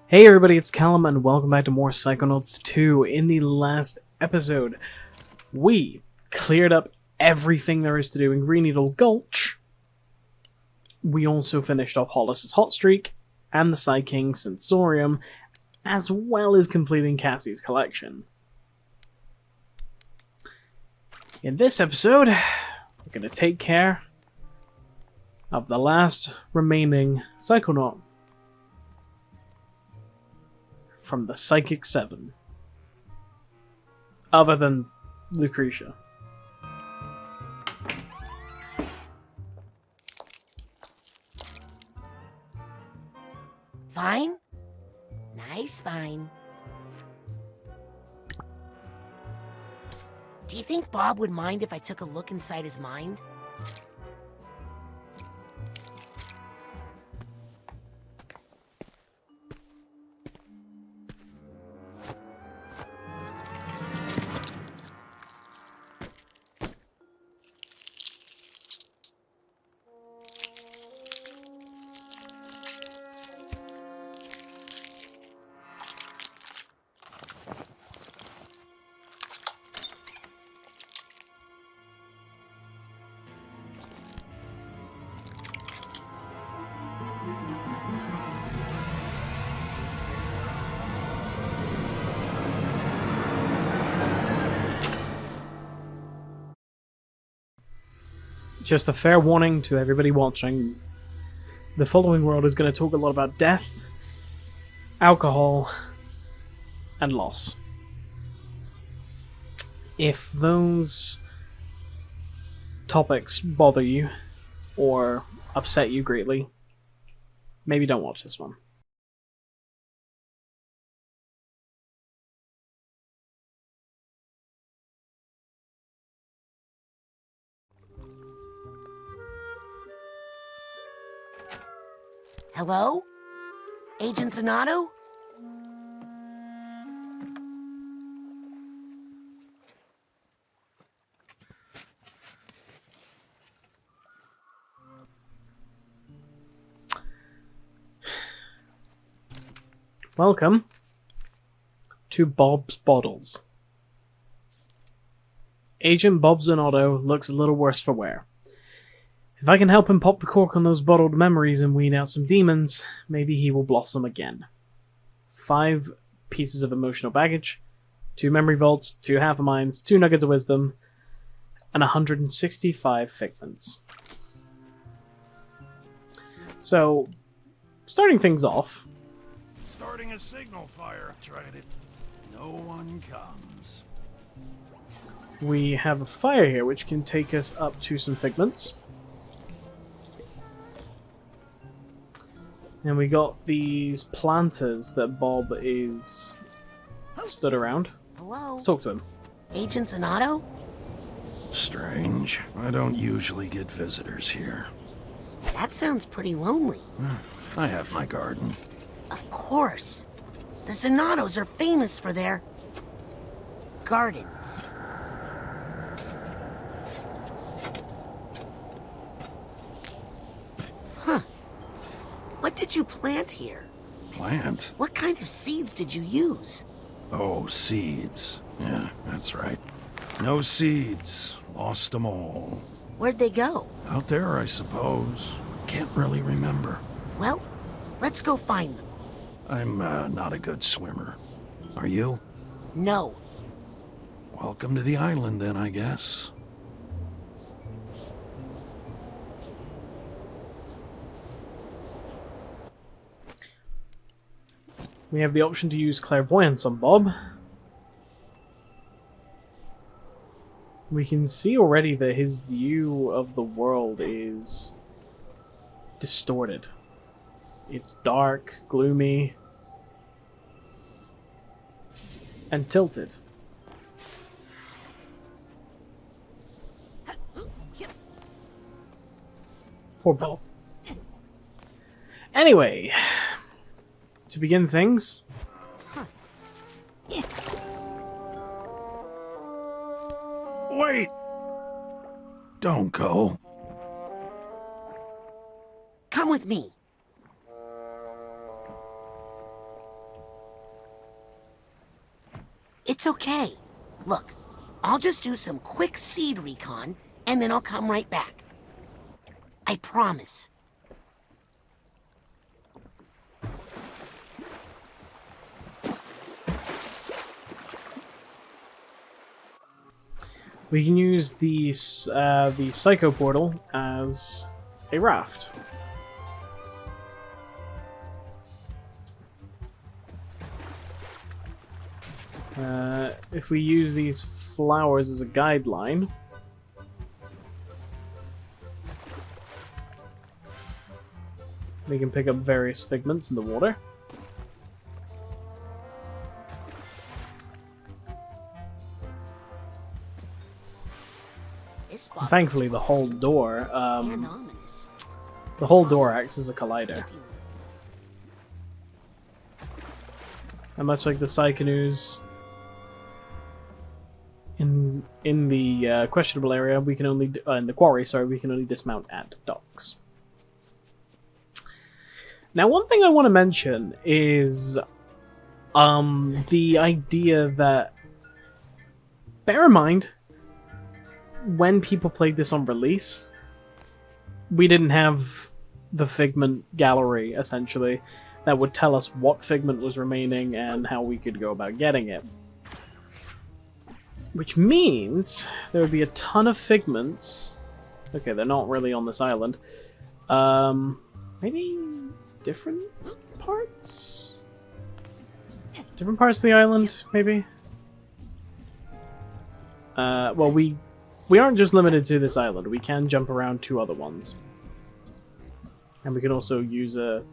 Hey everybody, it's Callum and welcome back to more Psychonauts 2. In the last episode, we cleared up everything there is to do in Green Needle Gulch. We also finished off Hollis's Hot Streak and the Psy King Sensorium, as well as completing Cassie's collection. In this episode, we're going to take care of the last remaining Psychonaut from the Psychic 7. Other than Lucretia. Fine? Nice fine. Do you think Bob would mind if I took a look inside his mind? Just a fair warning to everybody watching. The following world is going to talk a lot about death, alcohol, and loss. If those topics bother you or upset you greatly, maybe don't watch this one. Hello? Agent Zanato? Welcome to Bob's Bottles. Agent Bob Zanotto looks a little worse for wear. If I can help him pop the cork on those bottled memories and weed out some demons, maybe he will blossom again. 5 pieces of emotional baggage, 2 memory vaults, 2 half minds, 2 nuggets of wisdom, and 165 figments. So, starting things off. Starting a signal fire. Tried it. No one comes. We have a fire here which can take us up to some figments. And we got these planters that Bob is stood around. Hello? Let's talk to him. Agent Zanato? Strange. I don't usually get visitors here. That sounds pretty lonely. I have my garden. Of course. The Zanatos are famous for their gardens. Huh. What did you plant here? Plant? What kind of seeds did you use? Oh, seeds. Yeah, that's right. No seeds. Lost them all. Where'd they go? Out there, I suppose. Can't really remember. Well, let's go find them. I'm not a good swimmer. Are you? No. Welcome to the island then, I guess. We have the option to use clairvoyance on Bob. We can see already that his view of the world is distorted. It's dark, gloomy, and tilted. Poor Bob. Anyway, to begin things, Wait! Don't go. Come with me. It's okay. Look, I'll just do some quick seed recon, and then I'll come right back. I promise. We can use the Psycho Portal as a raft. If we use these flowers as a guideline, we can pick up various figments in the water. And thankfully, the whole door, acts as a collider. And much like the Psychonauts in the questionable area, we can only in the quarry. Sorry, we can only dismount at docks. Now, one thing I want to mention is the idea that, bear in mind, when people played this on release, we didn't have the figment gallery, essentially, that would tell us what figment was remaining and how we could go about getting it. Which means there would be a ton of figments. Okay, they're not really on this island. Maybe different parts? Different parts of the island, maybe? Well, we aren't just limited to this island. We can jump around to other ones. And we can also use the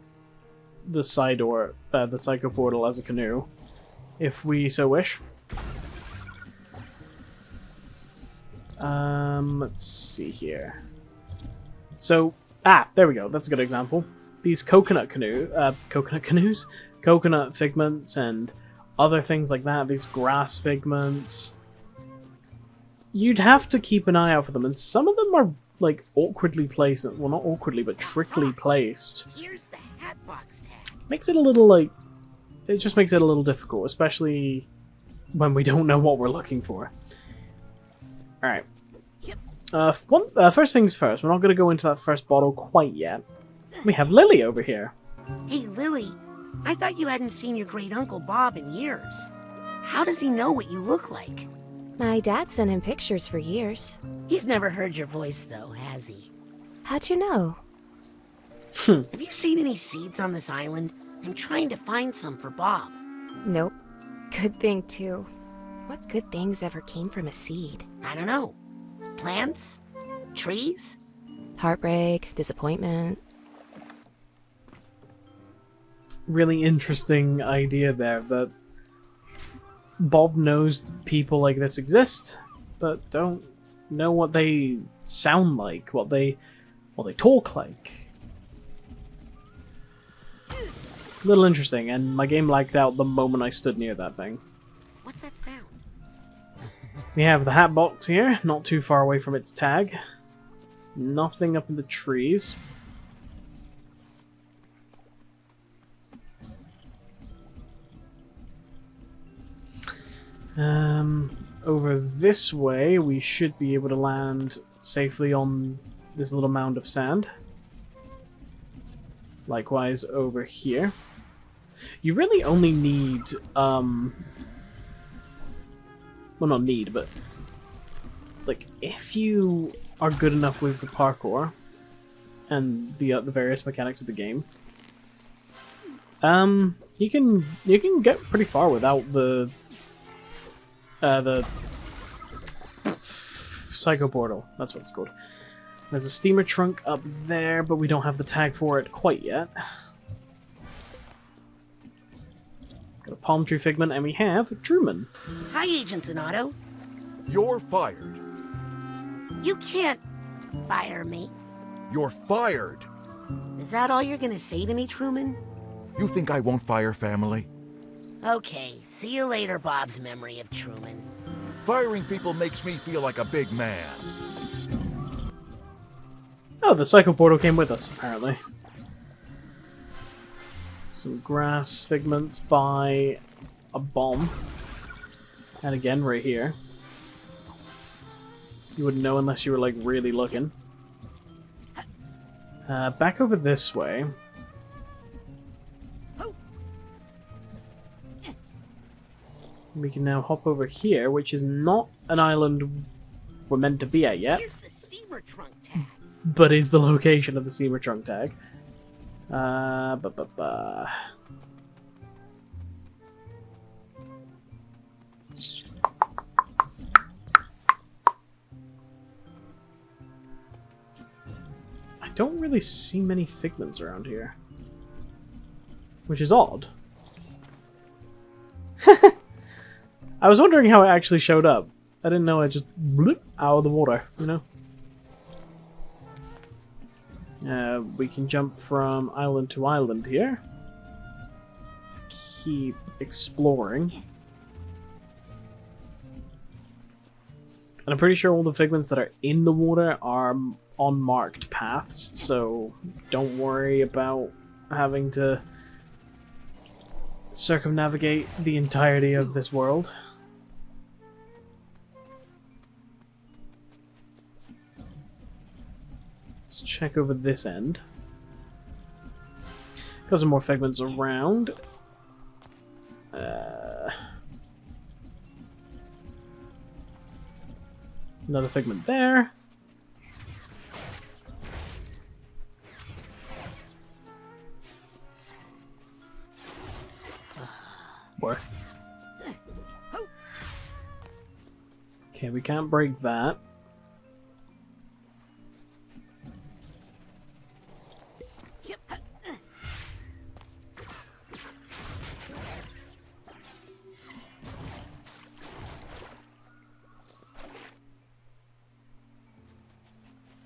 side door, the Psycho Portal as a canoe, if we so wish. Let's see here. So, there we go. That's a good example. These coconut canoes, coconut figments, and other things like that. These grass figments. You'd have to keep an eye out for them, and some of them are like awkwardly placed. Well, not awkwardly, but trickly placed. Here's the hat box tag. Makes it a little like. It just makes it a little difficult, especially when we don't know what we're looking for. All right. First things first. We're not going to go into that first bottle quite yet. We have Lily over here. Hey, Lily. I thought you hadn't seen your great uncle Bob in years. How does he know what you look like? My dad sent him pictures for years. He's never heard your voice, though, has he? How'd you know? Have you seen any seeds on this island? I'm trying to find some for Bob. Nope. Good thing, too. What good things ever came from a seed? I don't know. Plants? Trees? Heartbreak, disappointment. Really interesting idea there, that Bob knows people like this exist, but don't know what they sound like, what they talk like. A little interesting, and my game lagged out the moment I stood near that thing. What's that sound? We have the hat box here, not too far away from its tag. Nothing up in the trees. Over this way, we should be able to land safely on this little mound of sand. Likewise, over here. You really only need, well, not need, but, like, if you are good enough with the parkour and the various mechanics of the game, you can get pretty far without the Psycho Portal. That's what it's called. There's a steamer trunk up there, but we don't have the tag for it quite yet. Got a palm tree figment, and we have Truman. Hi, Agent Zonato. You're fired. You can't fire me. You're fired. Is that all you're gonna say to me, Truman? You think I won't fire family? Okay, see you later, Bob's memory of Truman. Firing people makes me feel like a big man. Oh, the Psycho Portal came with us, apparently. Some grass figments by a bomb. And again, right here. You wouldn't know unless you were, like, really looking. Back over this way. We can now hop over here, which is not an island we're meant to be at yet. Here's the steamer trunk tag. But is the location of the steamer trunk tag. I don't really see many figments around here. Which is odd. I was wondering how it actually showed up. I didn't know it just bloop out of the water, you know? We can jump from island to island here. Let's keep exploring. And I'm pretty sure all the figments that are in the water are on marked paths, so don't worry about having to circumnavigate the entirety of this world. Let's check over this end. Got some more figments around. Another figment there. Worth. Okay, we can't break that.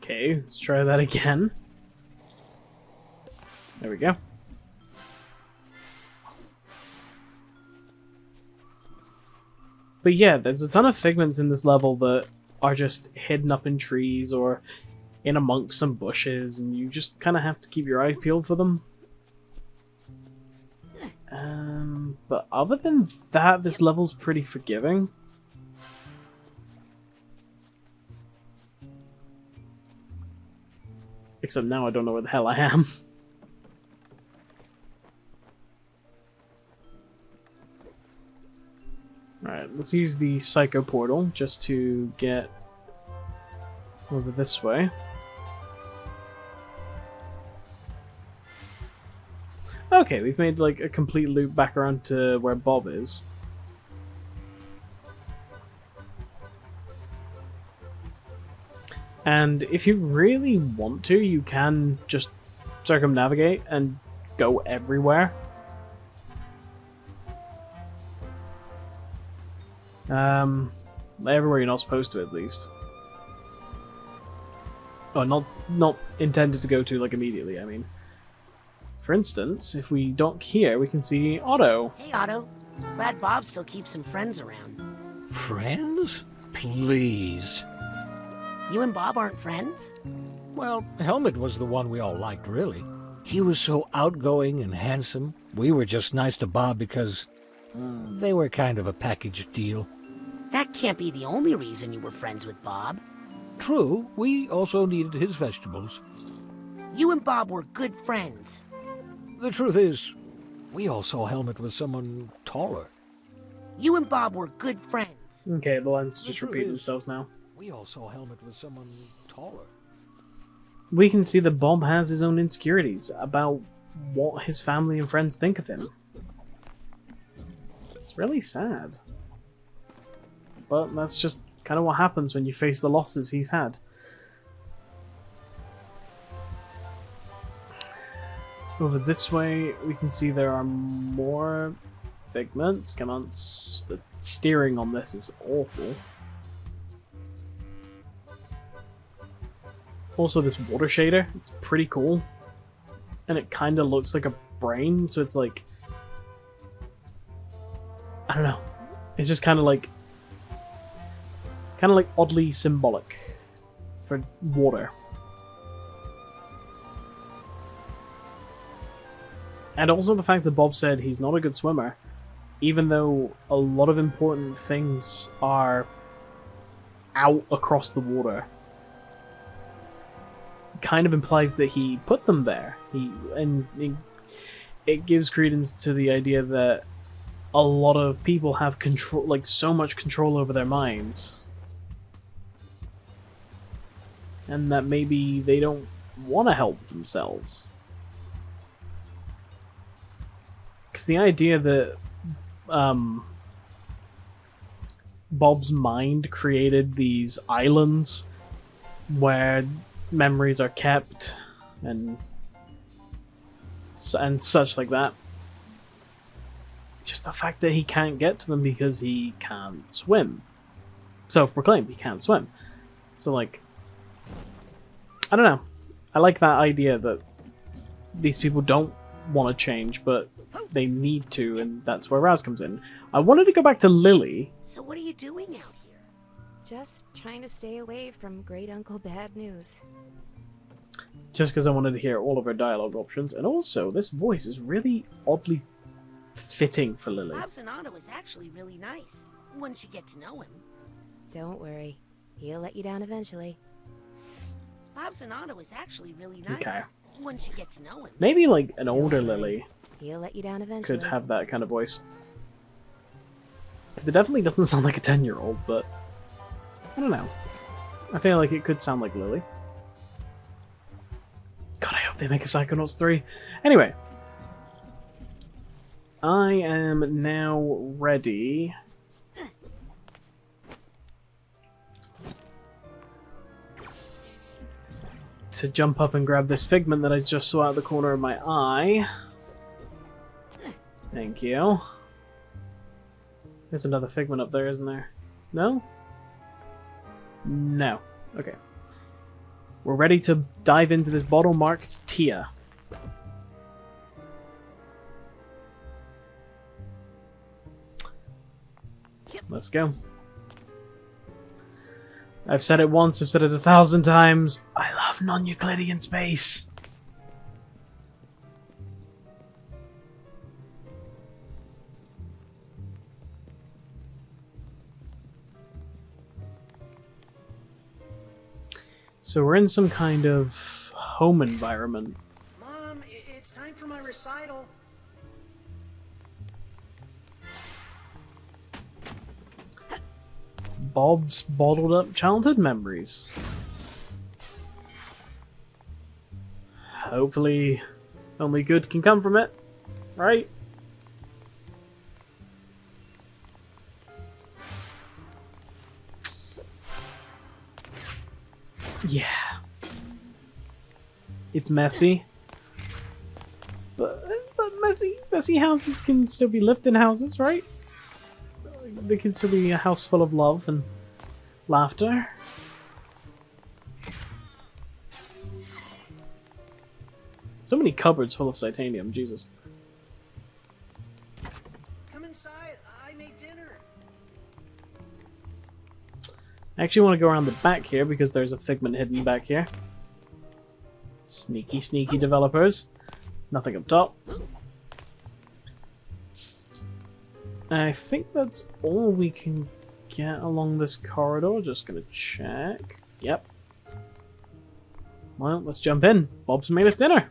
Okay, let's try that again. There we go. But yeah, there's a ton of figments in this level that are just hidden up in trees or in amongst some bushes, and you just kind of have to keep your eyes peeled for them. But other than that, this level's pretty forgiving. Except now I don't know where the hell I am. Alright, let's use the Psycho Portal just to get over this way. Okay, we've made like a complete loop back around to where Bob is. And if you really want to, you can just circumnavigate and go everywhere. Everywhere you're not supposed to, at least. Oh, not intended to go to, like, immediately, I mean. For instance, if we dock here, we can see Otto. Hey, Otto. Glad Bob still keeps some friends around. Friends? Please. You and Bob aren't friends? Well, Helmet was the one we all liked, really. He was so outgoing and handsome. We were just nice to Bob because they were kind of a package deal. That can't be the only reason you were friends with Bob. True, we also needed his vegetables. You and Bob were good friends. The truth is, we all saw Helmet with someone taller. You and Bob were good friends. Okay, the lines just truth repeat is- themselves now. We all saw Helmet with someone taller. We can see that Bob has his own insecurities about what his family and friends think of him. It's really sad. But that's just kind of what happens when you face the losses he's had. Over this way, we can see there are more figments. Come on, the steering on this is awful. Also, this water shader, it's pretty cool. And it kind of looks like a brain, so it's like... I don't know. It's just kind of like oddly symbolic for water. And also the fact that Bob said he's not a good swimmer even though a lot of important things are out across the water, kind of implies that he put them there. It gives credence to the idea that a lot of people have control, like so much control over their minds, and that maybe they don't want to help themselves. Because the idea that Bob's mind created these islands where memories are kept and such like that. Just the fact that he can't get to them because he can't swim. Self-proclaimed, he can't swim. So, like, I don't know. I like that idea that these people don't want to change, but they need to, and that's where Raz comes in. I wanted to go back to Lily. So what are you doing out here? Just trying to stay away from Great Uncle Bad News. Just because I wanted to hear all of her dialogue options, and also, this voice is really oddly fitting for Lily. Bob Zanotto is actually really nice, once you get to know him. Don't worry. He'll let you down eventually. Bob Zanotto is actually really nice, Okay. once you get to know him. Maybe, like, an older Lily He'll let you down eventually. could have that kind of voice. Because it definitely doesn't sound like a 10-year-old, but I don't know. I feel like it could sound like Lily. God, I hope they make a Psychonauts 3. Anyway. I am now ready to jump up and grab this figment that I just saw out the corner of my eye. Thank you. There's another figment up there, isn't there? No? No. Okay. We're ready to dive into this bottle marked Tia. Let's go. I've said it once, I've said it 1,000 times. I love non-Euclidean space. So we're in some kind of home environment. Mom, it's time for my recital. Bob's bottled up childhood memories. Hopefully, only good can come from it, right? Yeah. It's messy. But messy houses can still be lived in houses, right? They can still be a house full of love and laughter. So many cupboards full of titanium, Jesus. Come inside. I made dinner. I actually want to go around the back here because there's a figment hidden back here. Sneaky, sneaky developers. Nothing up top. I think that's all we can get along this corridor. Just gonna check. Yep. Well, let's jump in. Bob's made us dinner.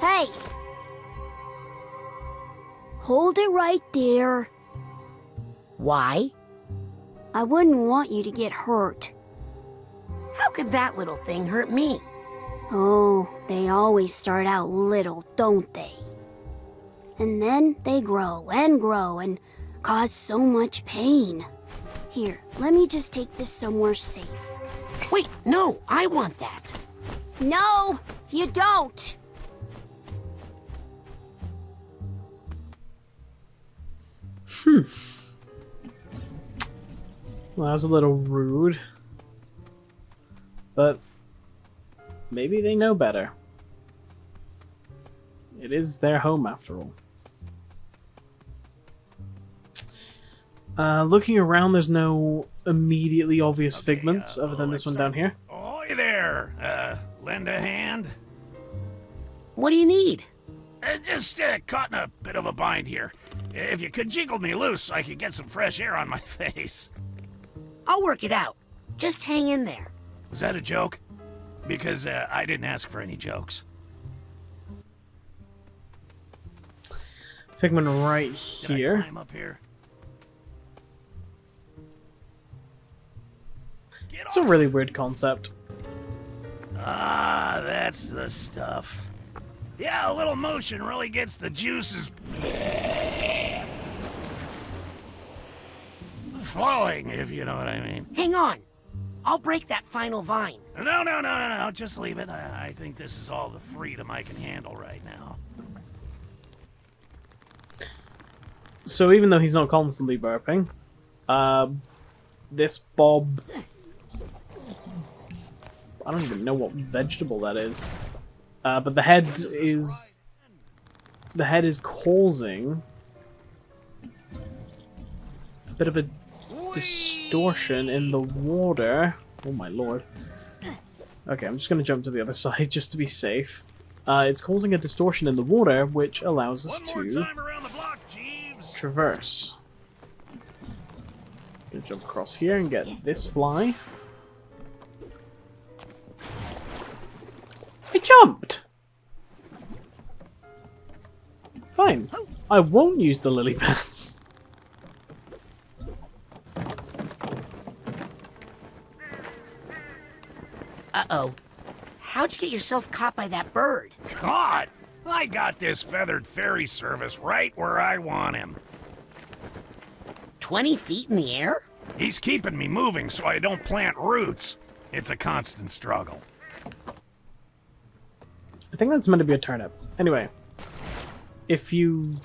Hey! Hold it right there. Why? I wouldn't want you to get hurt. How could that little thing hurt me? Oh, they always start out little, don't they? And then they grow and cause so much pain. Here, let me just take this somewhere safe. Wait, no, I want that. No, you don't! Well, that was a little rude. But maybe they know better. It is their home after all. Looking around, there's no immediately obvious figments other than this one down here. Ahoy there! Lend a hand? What do you need? Just caught in a bit of a bind here. If you could jiggle me loose so I could get some fresh air on my face. I'll work it out. Just hang in there. Was that a joke? Because I didn't ask for any jokes. Figment right Can I here. climb up here? Get It's a off. really weird concept. Ah, that's the stuff. Yeah, a little motion really gets the juices flowing, if you know what I mean. Hang on. I'll break that final vine. No, just leave it. I think this is all the freedom I can handle right now. So even though he's not constantly burping, this Bob... I don't even know what vegetable that is. But the head is causing a bit of a distortion in the water. Oh my lord. Okay, I'm just going to jump to the other side just to be safe. It's causing a distortion in the water, which allows us One more to time around the block, Jeeves. traverse. Gonna jump across here and get this fly. I jumped! Fine. I won't use the lily pads. Uh-oh. How'd you get yourself caught by that bird? God, I got this feathered ferry service right where I want him. 20 feet in the air? He's keeping me moving so I don't plant roots. It's a constant struggle. I think that's meant to be a turnip. Anyway, if you...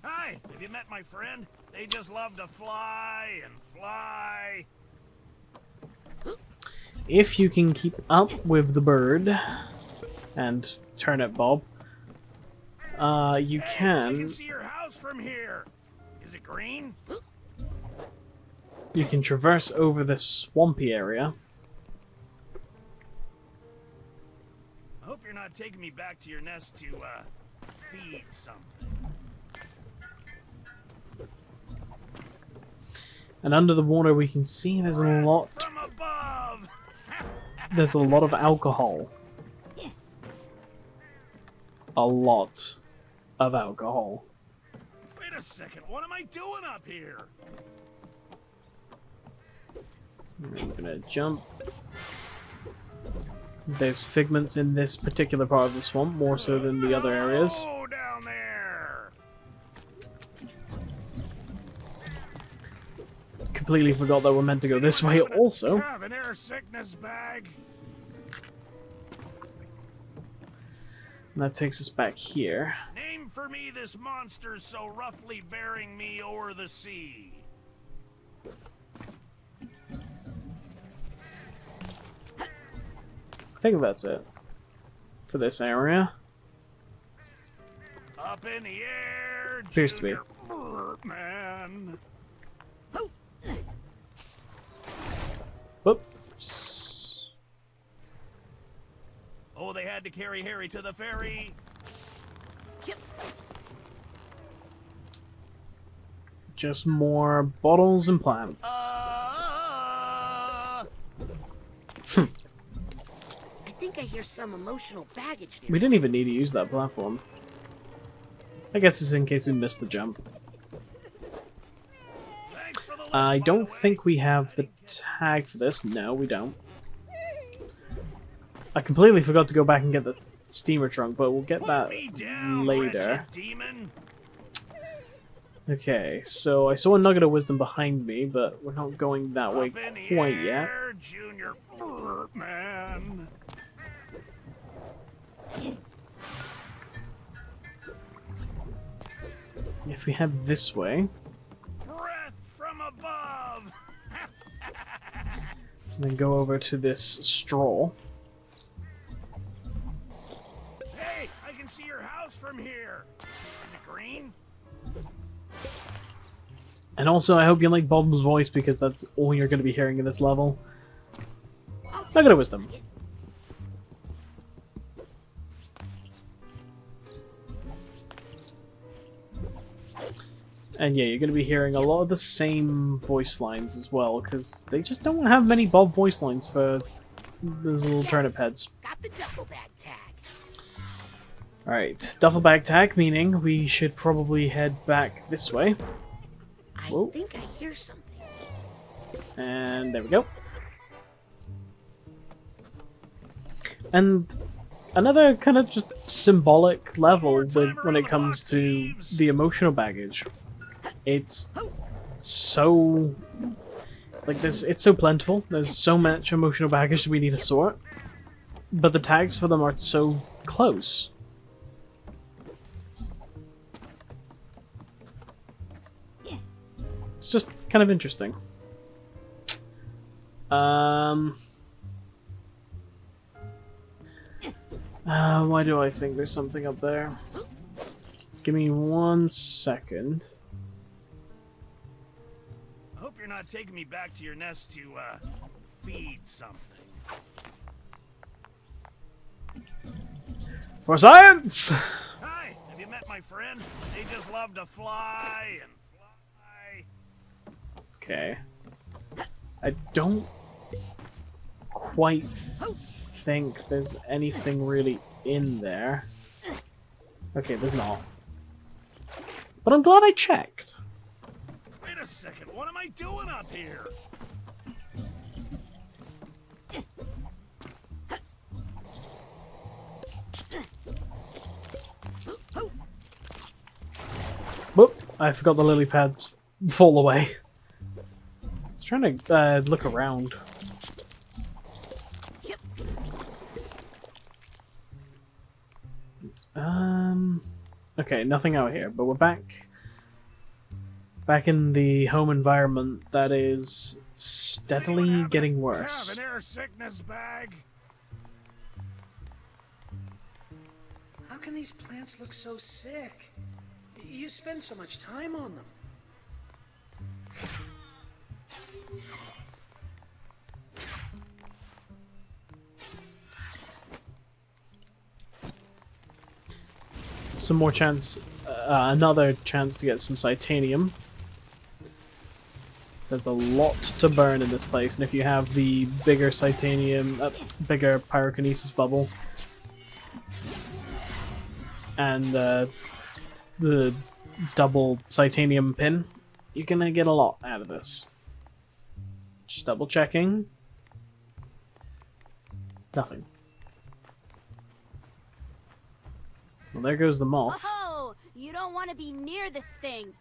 Hi, have you met my friend? They just love to fly and fly. If you can keep up with the bird and turnip Bob, you I can can see your house from here. Is it green? traverse over this swampy area. I hope you're not taking me back to your nest to, feed something. And under the water we can see there's a lot From above! of alcohol. A lot of alcohol. Wait a second, what am I doing up here? I'm gonna jump. There's figments in this particular part of the swamp, more so than the other areas. Oh, down there! Completely forgot that we're meant to go this way also. Have an air sickness bag. And that takes us back here. Name for me this monster so roughly bearing me o'er the sea. I think that's it for this area. Up in the air, Appears to be. Junior Man. Whoops. Oh, they had to carry Harry to the ferry. Just more bottles and plants. I think I hear some emotional baggage We near. didn't even need to use that platform. I guess it's in case we missed the jump. Thanks for the lift, I by don't the way. think we have the tag for this. No, we don't. I completely forgot to go back and get the steamer trunk, but we'll get Put that me down, later. wretched demon. Okay, so I saw a nugget of wisdom behind me, but we're not going that way Up in the quite yet. air, Junior Man. If we head this way, Breath from above. and then go over to this straw. Hey, I can see your house from here. Is it green? And also, I hope you like Bob's voice, because that's all you're going to be hearing in this level. Look at a wisdom. And yeah, you're going to be hearing a lot of the same voice lines as well, because they just don't have many Bob voice lines for those little turnip heads. Got the duffel bag tag. Alright, duffel bag tag, meaning we should probably head back this way. I Whoa. think I hear something. And there we go. And another kind of just symbolic level when it comes to the emotional baggage. It's so... like this, it's so plentiful. There's so much emotional baggage that we need to sort. But the tags for them are so close. It's just kind of interesting. Why do I think there's something up there? Give me 1 second. I hope you're not taking me back to your nest to, feed something. For science! Hi, have you met my friend? They just love to fly and fly. Okay. I don't quite think there's anything really in there. Okay, there's not. But I'm glad I checked. Wait a second, what am I doing up here? Whoop! I forgot the lily pads fall away. I was trying to look around. Okay, nothing out here, but we're back in the home environment that is steadily getting worse. Have an air sickness bag. How can these plants look so sick? You spend so much time on them. Some more chance, another chance to get some Psychonauts. There's a lot to burn in this place, and if you have the bigger bigger pyrokinesis bubble, and the double Psychonium pin, you're gonna get a lot out of this. Just double checking. Nothing. Well, there goes the moth. Whoa! You don't want to be near this thing.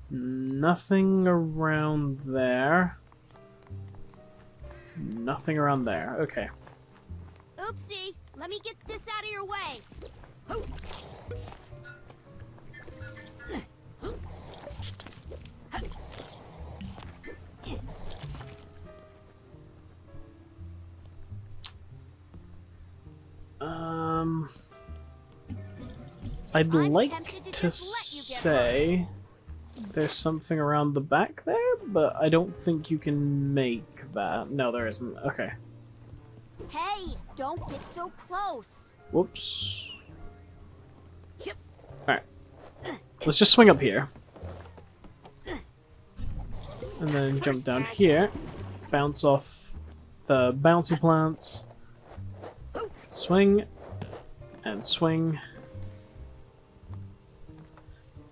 Nothing around there. Nothing around there. Okay. Oopsie! Let me get this out of your way. I'd I'm like tempted to to just let you get say there's something around the back there, but I don't think you can make that. No, there isn't. Okay. Hey, don't get so close. Whoops. Alright. Let's just swing up here. And then jump down here. Bounce off the bouncy plants. Swing. And swing.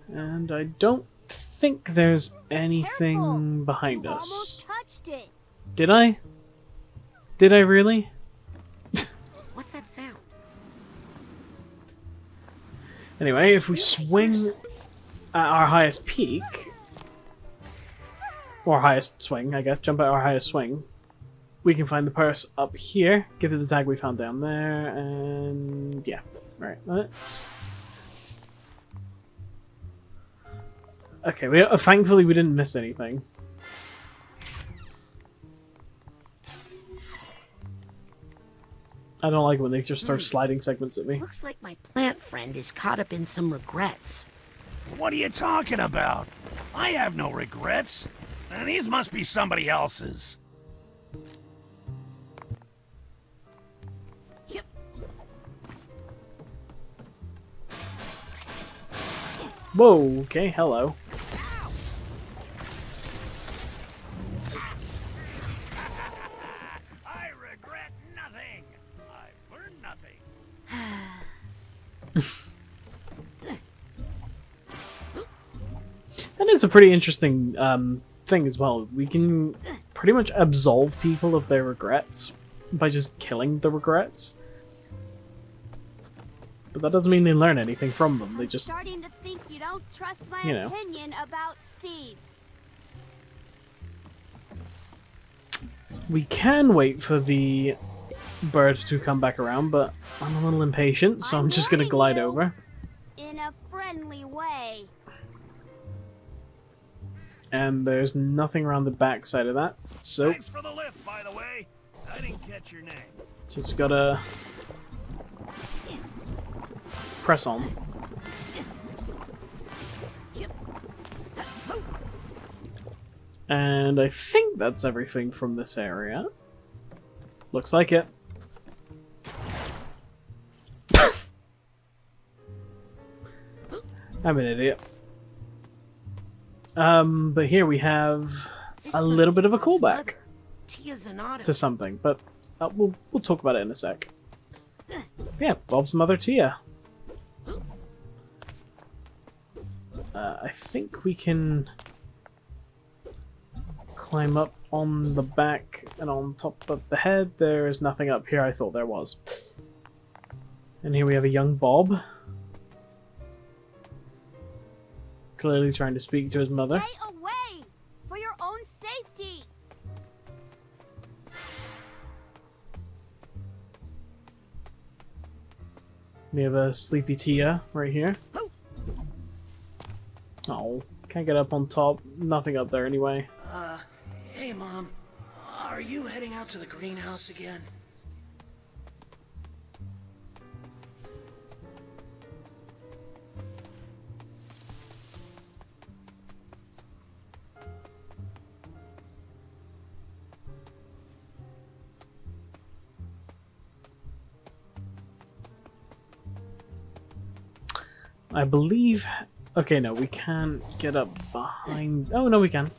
And I don't think there's anything Careful. behind You us. almost touched it. Did I? Did I really? What's that sound? Anyway, if we swing at our highest peak, or highest swing, I guess, jump at our highest swing, we can find the purse up here, give it the tag we found down there, and yeah. Alright, let's... Okay, thankfully we didn't miss anything. I don't like when they just start sliding segments at me. Looks like my plant friend is caught up in some regrets. What are you talking about? I have no regrets. These must be somebody else's. Whoa, okay, hello. I regret nothing. I've learned nothing. That is a pretty interesting thing as well. We can pretty much absolve people of their regrets by just killing the regrets. But that doesn't mean they learn anything from them. They just, starting to think you don't trust my you know. opinion about seeds. we can wait for the bird to come back around, but I'm a little impatient, so I'm just gonna glide over. In a friendly way. And there's nothing around the back side of that, so Thanks for the lift, by the way. I didn't catch your name. just gotta press on. And I think that's everything from this area. Looks like it. I'm an idiot. But here we have a little bit of a callback to something, but we'll talk about it in a sec. Yeah, Bob's mother, Tia. I think we can climb up on the back and on top of the head. There is nothing up here. I thought there was. And here we have a young Bob. Clearly trying to speak to his mother. Stay away for your own safety. We have a sleepy Tia right here. Oh, can't get up on top. Nothing up there anyway. Hey, Mom. Are you heading out to the greenhouse again? I believe... Okay, no, we can't get up behind... Oh, no, we can.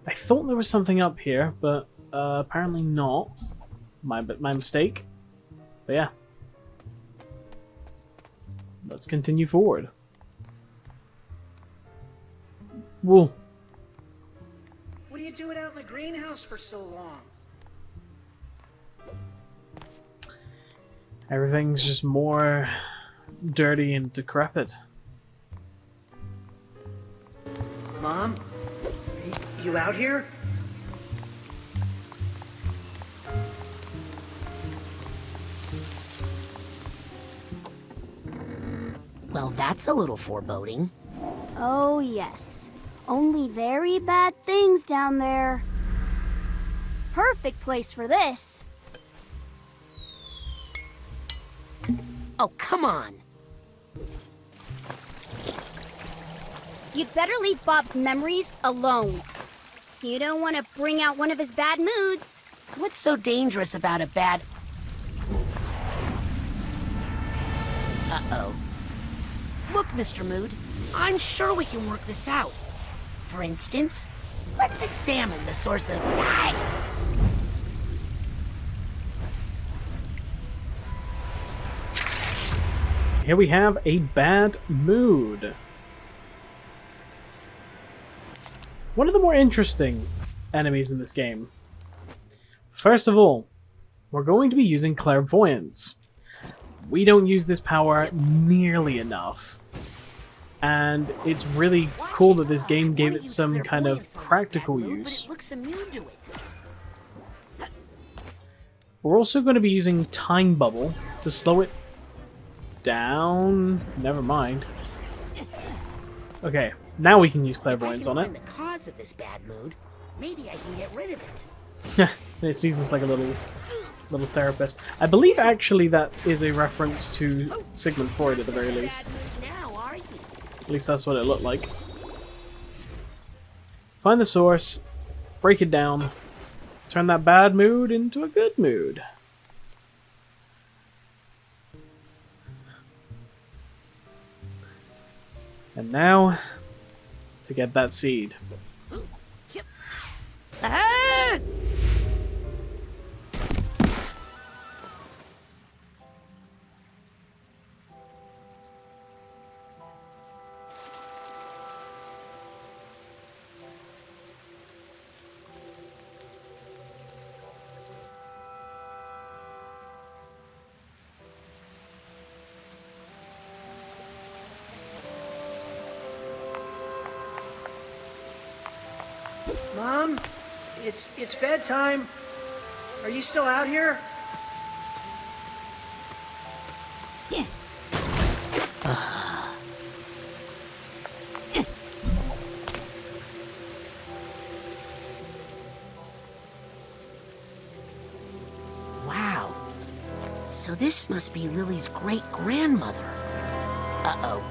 I thought there was something up here, but apparently not. My mistake. But yeah. Let's continue forward. Whoa. What are you doing out in the greenhouse for so long? Everything's just more dirty and decrepit. Mom? You out here? Well, that's a little foreboding. Oh, yes. Only very bad things down there. Perfect place for this. Oh, come on. You'd better leave Bob's memories alone. You don't want to bring out one of his bad moods. What's so dangerous about a bad... Uh-oh. Look, Mr. Mood, I'm sure we can work this out. For instance, let's examine the source of... Yikes! Here we have a bad mood. One of the more interesting enemies in this game. First of all, we're going to be using clairvoyance. We don't use this power nearly enough. And it's really cool that this game gave it some kind of practical use. It looks immune to it. We're also going to be using Time Bubble to slow it down. Never mind. Okay, now we can use clairvoyance on it. If I can find the cause of this bad mood, maybe I can get rid of it. It sees us like a little therapist. I believe actually that is a reference to Sigmund Freud at the very least. Now, are you? At least that's what it looked like. Find the source, break it down, turn that bad mood into a good mood. And now, to get that seed. Ah! Mom, it's bedtime. Are you still out here? Wow. So this must be Lily's great-grandmother. Uh-oh.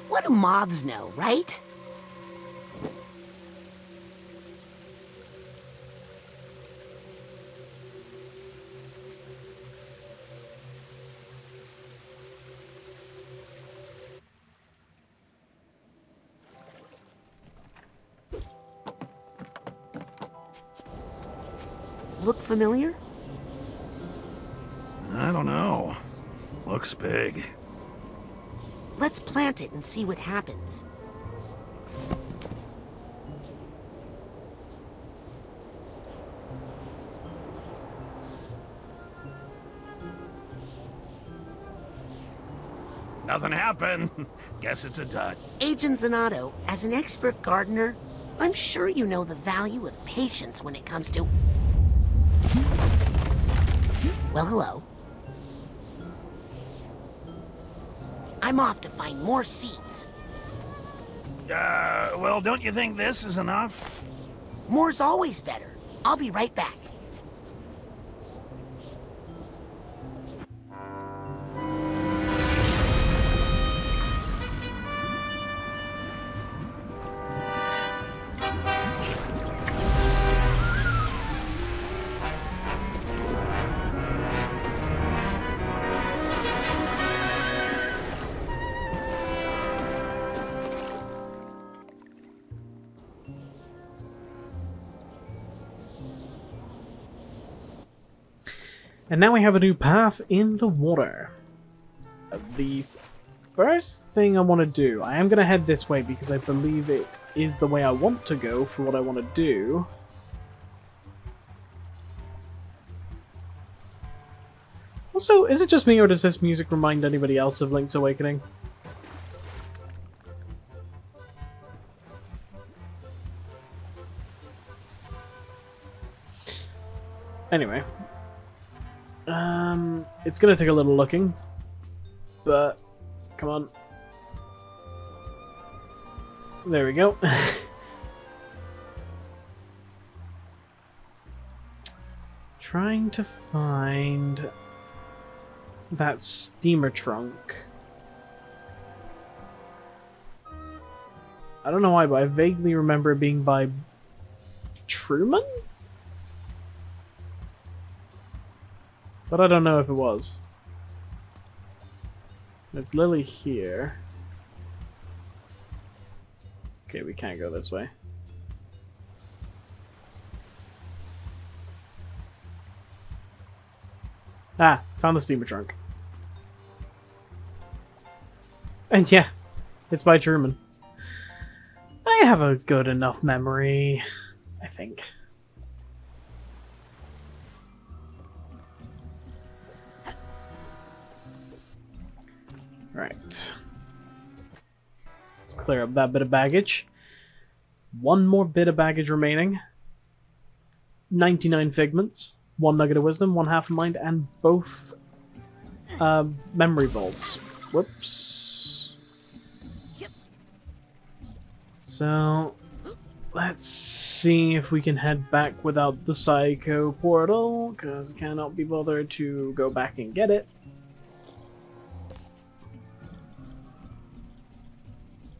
What do moths know, right? Look familiar? I don't know. Looks big. Let's plant it and see what happens. Nothing happened. Guess it's a dud. Agent Zanotto, as an expert gardener, I'm sure you know the value of patience when it comes to... Well, hello. I'm off to find more seeds. Well, don't you think this is enough? More's always better. I'll be right back. And now we have a new path in the water. The first thing I want to do, I am going to head this way because I believe it is the way I want to go for what I want to do. Also, is it just me or does this music remind anybody else of Link's Awakening? Anyway. It's gonna take a little looking, but come on. There we go. Trying to find that steamer trunk. I don't know why, but I vaguely remember it being by Truman? But I don't know if it was. There's Lily here. Okay, we can't go this way. Ah, found the steamer trunk. And yeah, it's by Truman. I have a good enough memory, I think. Right. Let's clear up that bit of baggage. One more bit of baggage remaining. 99 figments, 1 nugget of wisdom, 1 half of mind, and both memory vaults. Whoops. So, let's see if we can head back without the Psycho portal, because I cannot be bothered to go back and get it.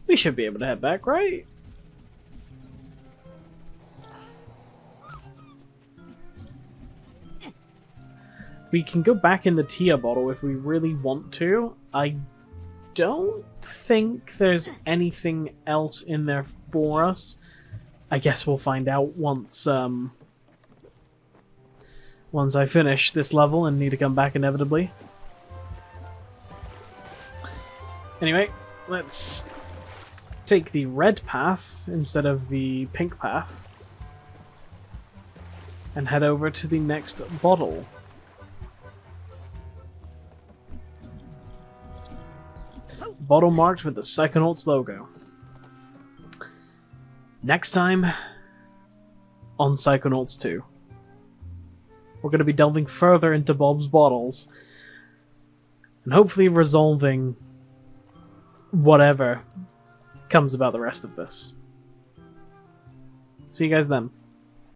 We should be able to head back, right? We can go back in the Tia bottle if we really want to. I don't think there's anything else in there for us. I guess we'll find out once I finish this level and need to come back inevitably. Anyway, let's take the red path instead of the pink path and head over to the next bottle. Bottle marked with the Psychonauts logo. Next time on Psychonauts 2, we're going to be delving further into Bob's bottles and hopefully resolving whatever comes about the rest of this. See you guys then.